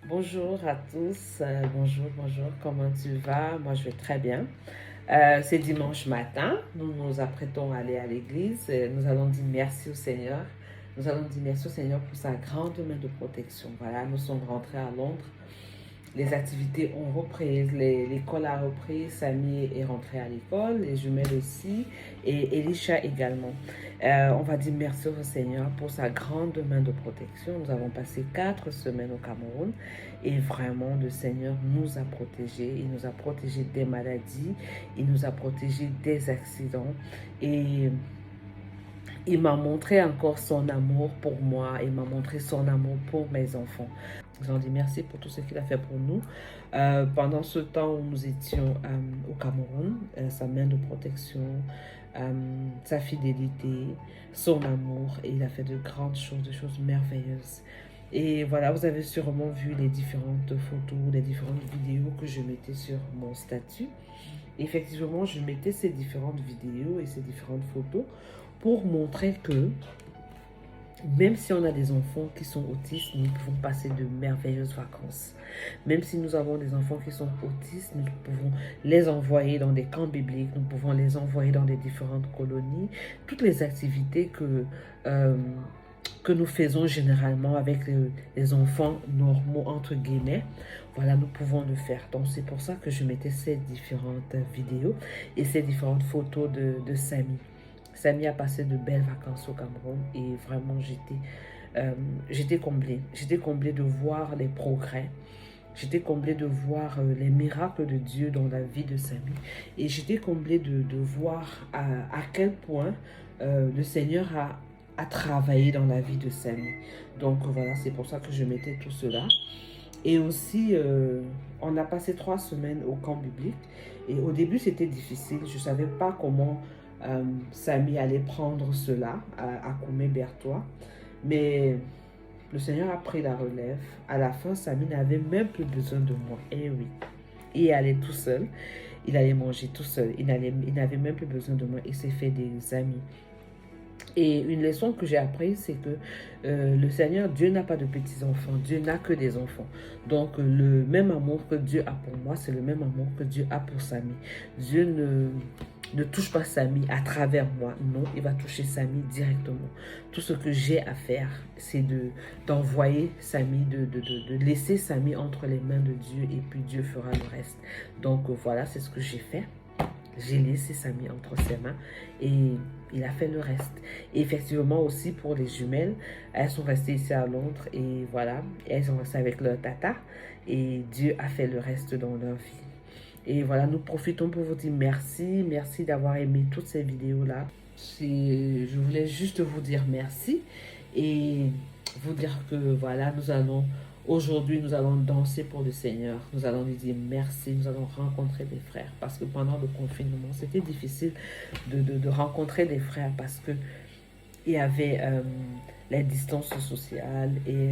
Bonjour à tous, bonjour, comment tu vas? Moi je vais très bien. C'est dimanche matin, nous nous apprêtons à aller à l'église. Nous allons dire merci au Seigneur. Nous allons dire merci au Seigneur pour sa grande main de protection. Voilà, nous sommes rentrés à Londres. Les activités ont repris, l'école a repris, Samy est rentré à l'école, les jumelles aussi, et Elisha également. On va dire merci au Seigneur pour sa grande main de protection. Nous avons passé 4 semaines au Cameroun et vraiment le Seigneur nous a protégés. Il nous a protégés des maladies, il nous a protégés des accidents et il m'a montré encore son amour pour moi, il m'a montré son amour pour mes enfants. J'en dis merci pour tout ce qu'il a fait pour nous. Pendant ce temps où nous étions au Cameroun, sa main de protection, sa fidélité, son amour, et il a fait de grandes choses, de choses merveilleuses. Et voilà, vous avez sûrement vu les différentes photos, les différentes vidéos que je mettais sur mon statut. Effectivement, je mettais ces différentes vidéos et ces différentes photos pour montrer que même si on a des enfants qui sont autistes, nous pouvons passer de merveilleuses vacances. Même si nous avons des enfants qui sont autistes, nous pouvons les envoyer dans des camps bibliques, nous pouvons les envoyer dans des différentes colonies. Toutes les activités que nous faisons généralement avec les enfants normaux, entre guillemets, voilà, nous pouvons le faire. Donc, c'est pour ça que je mettais ces différentes vidéos et ces différentes photos de Samy. Samy a passé de belles vacances au Cameroun et vraiment j'étais comblée. J'étais comblée de voir les progrès. J'étais comblée de voir les miracles de Dieu dans la vie de Samy. Et j'étais comblée de voir à quel point le Seigneur a travaillé dans la vie de Samy. Donc voilà, c'est pour ça que je mettais tout cela. Et aussi, on a passé 3 semaines au camp biblique. Et au début, c'était difficile. Je ne savais pas comment Samy allait prendre cela à Koumé-Bertois. Mais le Seigneur a pris la relève. À la fin, Samy n'avait même plus besoin de moi. Et oui, il allait tout seul. Il allait manger tout seul. Il n'avait même plus besoin de moi. Il s'est fait des amis. Et une leçon que j'ai apprise, c'est que le Seigneur, Dieu n'a pas de petits-enfants, Dieu n'a que des enfants. Donc, le même amour que Dieu a pour moi, c'est le même amour que Dieu a pour Samy. Dieu ne touche pas Samy à travers moi, non, il va toucher Samy directement. Tout ce que j'ai à faire, c'est d'envoyer Samy, de laisser Samy entre les mains de Dieu et puis Dieu fera le reste. Donc, voilà, c'est ce que j'ai fait. J'ai laissé Samy entre ses mains et il a fait le reste. Et effectivement aussi pour les jumelles, elles sont restées ici à Londres et voilà, elles sont restées avec leur tata et Dieu a fait le reste dans leur vie. Et voilà, nous profitons pour vous dire merci, merci d'avoir aimé toutes ces vidéos-là. Je voulais juste vous dire merci et vous dire que voilà, aujourd'hui, nous allons danser pour le Seigneur. Nous allons lui dire merci. Nous allons rencontrer des frères. Parce que pendant le confinement, c'était difficile de rencontrer des frères parce que il y avait la distance sociale et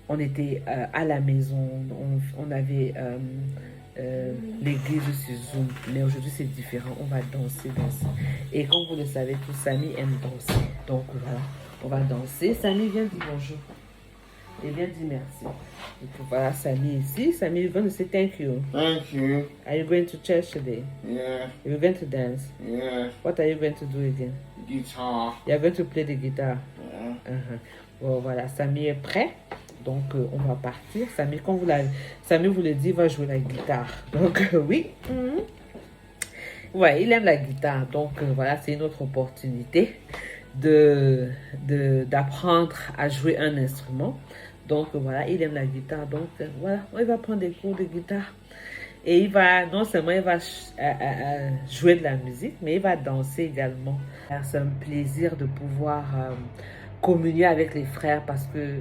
on était à la maison. On avait l'église sur Zoom. Mais aujourd'hui, c'est différent. On va danser. Et comme vous le savez, tout Samy aime danser. Donc voilà, on va danser. Samy, viens dire bonjour. Et bien dit merci. Donc voilà, Samy ici. Samy, you're going to say thank you. Thank you. Are you going to church today? Yeah. You're going to dance. Yeah. What are you going to do again? Guitar. You're going to play the guitar. Yeah. Bon, voilà, Samy est prêt. Donc, on va partir. Samy, Samy vous le dit, il va jouer la guitare. Donc, oui. Ouais, il aime la guitare. Donc, voilà, c'est une autre opportunité d'apprendre à jouer un instrument. Donc voilà, il aime la guitare. Donc voilà, il va prendre des cours de guitare. Et il va, non seulement il va jouer de la musique, mais il va danser également. C'est un plaisir de pouvoir communier avec les frères parce que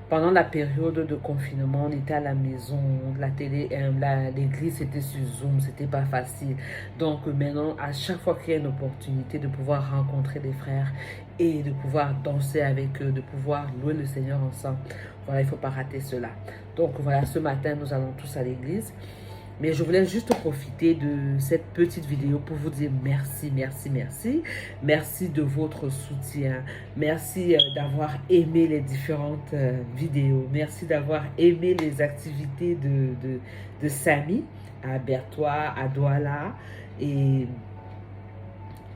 pendant la période de confinement, on était à la maison, la télé, l'église était sur Zoom, c'était pas facile. Donc maintenant, à chaque fois qu'il y a une opportunité de pouvoir rencontrer des frères et de pouvoir danser avec eux, de pouvoir louer le Seigneur ensemble, voilà, il ne faut pas rater cela. Donc voilà, ce matin, nous allons tous à l'église. Mais je voulais juste profiter de cette petite vidéo pour vous dire merci, merci, merci. Merci de votre soutien. Merci d'avoir aimé les différentes vidéos. Merci d'avoir aimé les activités de Samy à Bertois, à Douala. Et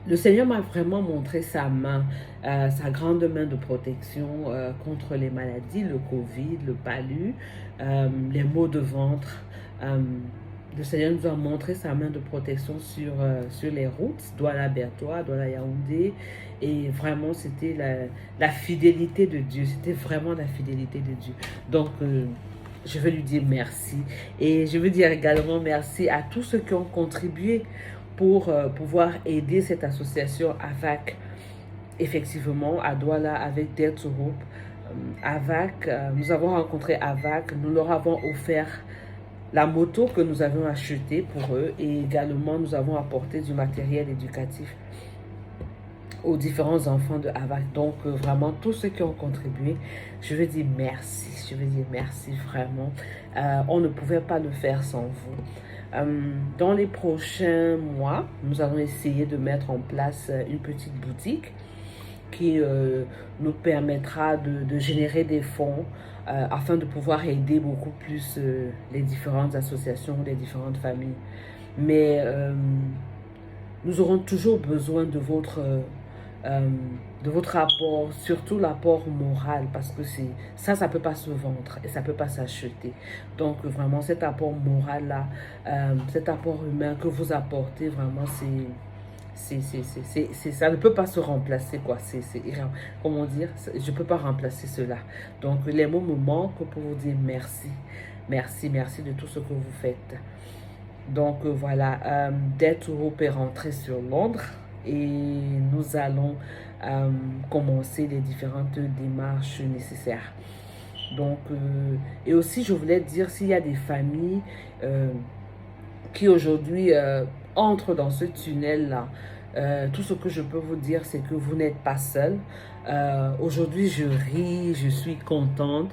le Seigneur m'a vraiment montré sa main, sa grande main de protection contre les maladies, le Covid, le palu, les maux de ventre. Le Seigneur nous a montré sa main de protection sur les routes, Douala-Bertois, Douala-Yaoundé. Et vraiment, c'était la fidélité de Dieu. C'était vraiment la fidélité de Dieu. Donc, je veux lui dire merci. Et je veux dire également merci à tous ceux qui ont contribué pour pouvoir aider cette association AVAC, effectivement, à Douala avec Dare to Hope. AVAC, nous avons rencontré AVAC, nous leur avons offert la moto que nous avions achetée pour eux et également nous avons apporté du matériel éducatif aux différents enfants de AVAC. Donc vraiment tous ceux qui ont contribué, je veux dire merci, je veux dire merci vraiment. On ne pouvait pas le faire sans vous. Dans les prochains mois, nous allons essayer de mettre en place une petite boutique qui nous permettra de générer des fonds afin de pouvoir aider beaucoup plus les différentes associations, les différentes familles. Mais nous aurons toujours besoin de votre apport, surtout l'apport moral, parce que ça ne peut pas se vendre et ça ne peut pas s'acheter. Donc vraiment cet apport moral là, cet apport humain que vous apportez, vraiment ça ne peut pas se remplacer, quoi. Comment dire, je ne peux pas remplacer cela. Donc les mots me manquent pour vous dire merci, merci, merci de tout ce que vous faites. Donc voilà, Dare to Hope est rentré sur Londres et nous allons commencer les différentes démarches nécessaires. Donc et aussi je voulais dire, s'il y a des familles qui aujourd'hui entrent dans ce tunnel là, tout ce que je peux vous dire, c'est que vous n'êtes pas seul. Aujourd'hui je ris, je suis contente.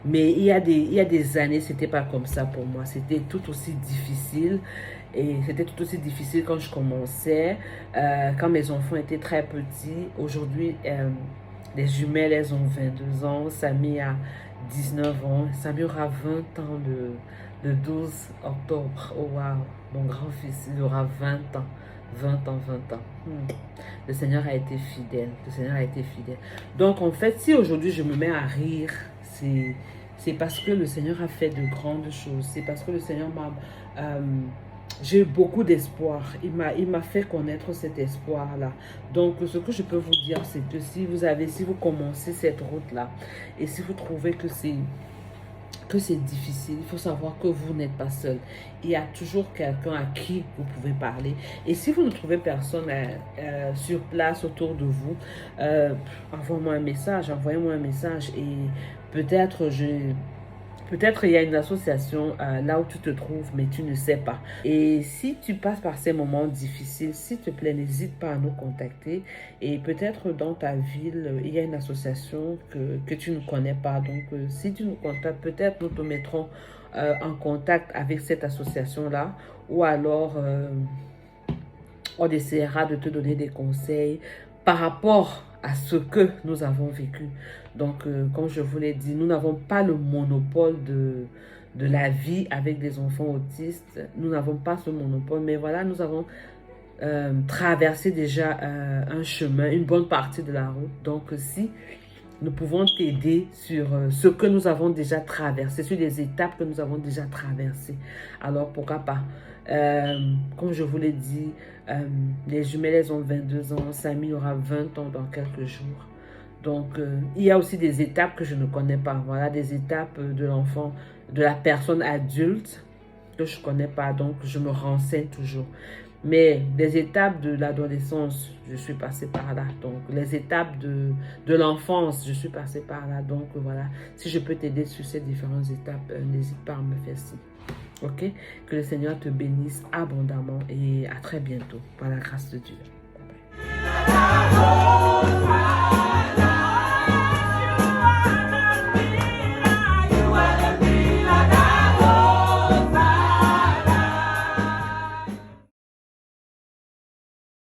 Mais il y a des années, c'était pas comme ça pour moi. C'était tout aussi difficile. Et c'était tout aussi difficile quand je commençais, quand mes enfants étaient très petits. Aujourd'hui, les jumelles, elles ont 22 ans. Samy a 19 ans. Samy aura 20 ans le 12 octobre. Oh wow, mon grand-fils, il aura 20 ans. 20 ans, 20 ans. Le Seigneur a été fidèle. Le Seigneur a été fidèle. Donc, en fait, si aujourd'hui je me mets à rire, c'est parce que le Seigneur a fait de grandes choses. C'est parce que le Seigneur m'a... j'ai eu beaucoup d'espoir. Il m'a fait connaître cet espoir-là. Donc, ce que je peux vous dire, c'est que si vous commencez cette route-là, et si vous trouvez que c'est difficile, il faut savoir que vous n'êtes pas seul. Il y a toujours quelqu'un à qui vous pouvez parler. Et si vous ne trouvez personne sur place autour de vous, envoyez-moi un message, et peut-être il y a une association là où tu te trouves, mais tu ne sais pas. Et si tu passes par ces moments difficiles, s'il te plaît, n'hésite pas à nous contacter. Et peut-être dans ta ville, il y a une association que tu ne connais pas. Donc, si tu nous contactes, peut-être nous te mettrons en contact avec cette association-là. Ou alors, on essaiera de te donner des conseils par rapport à ce que nous avons vécu. Donc, comme je vous l'ai dit, nous n'avons pas le monopole de la vie avec des enfants autistes. Nous n'avons pas ce monopole, mais voilà, nous avons traversé déjà un chemin, une bonne partie de la route. Donc, si nous pouvons t'aider sur ce que nous avons déjà traversé, sur les étapes que nous avons déjà traversées, alors pourquoi pas. Comme je vous l'ai dit, les jumelles, elles ont 22 ans, Samy aura 20 ans dans quelques jours. Donc, il y a aussi des étapes que je ne connais pas. Voilà, des étapes de l'enfant, de la personne adulte que je ne connais pas. Donc, je me renseigne toujours. Mais des étapes de l'adolescence, je suis passée par là. Donc, les étapes de l'enfance, je suis passée par là. Donc, voilà, si je peux t'aider sur ces différentes étapes, n'hésite pas à me faire signe. Ok? Que le Seigneur te bénisse abondamment et à très bientôt, par la grâce de Dieu.